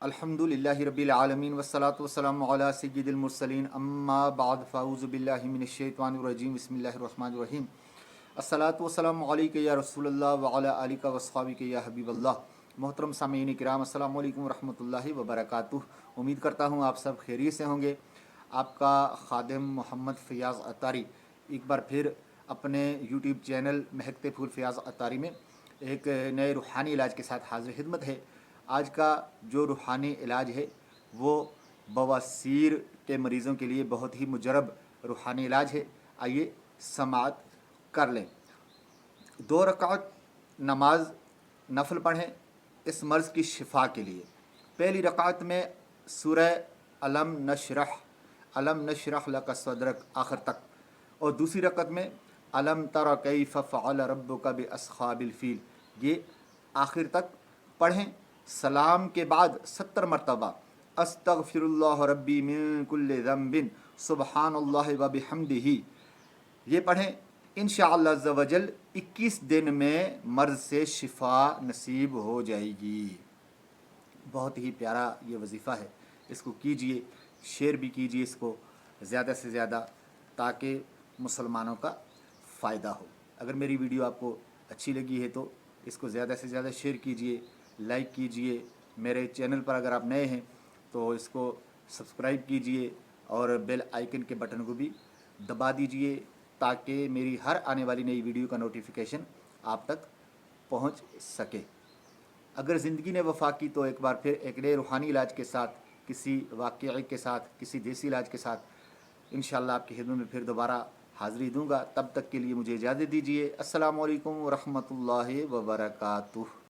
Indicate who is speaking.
Speaker 1: अल्हम्दुलिल्लाहि रब्बिल आलमीन वस्सलातु वस्सलामु अला सय्यिदिल मुरसलीन अम्मा बाद फ़ाऊज़ु बिल्लाहि मिनश शैतानिर रजीम बिस्मिल्लाहिर रहमानिर रहीम अस्सलातु वस्सलामु अलैका या रसूलल्लाह व अला आलिका व अस्हाबिका या हबीबल्लाह। मोहतरम सामीईन किराम, अस्सलामु अलैकुम रहमतुल्लाहि व बरकातुहू। उम्मीद करता हूँ आप सब खैरियत से होंगे। आपका खादिम मोहम्मद फ़याज़ अत्तारी एक बार फिर अपने यूट्यूब चैनल महकते फूल फ़याज़ अत्तारी में एक नए रूहानी इलाज के साथ हाजिर खिदमत है। आज का जो रूहानी इलाज है वो बवासीर के मरीज़ों के लिए बहुत ही मुजरब रूहानी इलाज है। आइए समाअत कर लें। 2 रकात नमाज नफल पढ़ें इस मर्ज़ की शिफा के लिए। पहली रकात में सूरह अलम नशरह लका सदरक आखिर तक, और दूसरी रकात में अलम तरा कैफ़ फ़अल रब्बुका बिअस्हाबिल फ़ील, ये आखिर तक पढ़ें। सलाम के बाद 70 मरतबा अस्तगफिरुल्लाह रब्बी मिन कुल्लि ज़ंबिन सुबहानल्लाहि व बिहम्दिही ये पढ़ें। इंशाअल्लाह अज़्ज़ व जल 21 दिन में मर्ज़ से शिफा नसीब हो जाएगी। बहुत ही प्यारा ये वजीफ़ा है, इसको कीजिए, शेयर भी कीजिए इसको ज़्यादा से ज़्यादा, ताकि मुसलमानों का फ़ायदा हो। अगर मेरी वीडियो आपको अच्छी लगी है तो इसको ज़्यादा से ज़्यादा शेयर कीजिए, लाइक कीजिए। मेरे चैनल पर अगर आप नए हैं तो इसको सब्सक्राइब कीजिए और बेल आइकन के बटन को भी दबा दीजिए, ताकि मेरी हर आने वाली नई वीडियो का नोटिफिकेशन आप तक पहुंच सके। अगर ज़िंदगी ने वफा की तो एक बार फिर एक नए रूहानी इलाज के साथ, किसी वाक़ई के साथ, किसी देसी इलाज के साथ इंशाअल्लाह आपकी खिदमत में फिर दोबारा हाज़िरी दूँगा। तब तक के लिए मुझे इजाज़त दीजिए। अस्सलामु अलैकुम व रहमतुल्लाहि व बरकातुहू।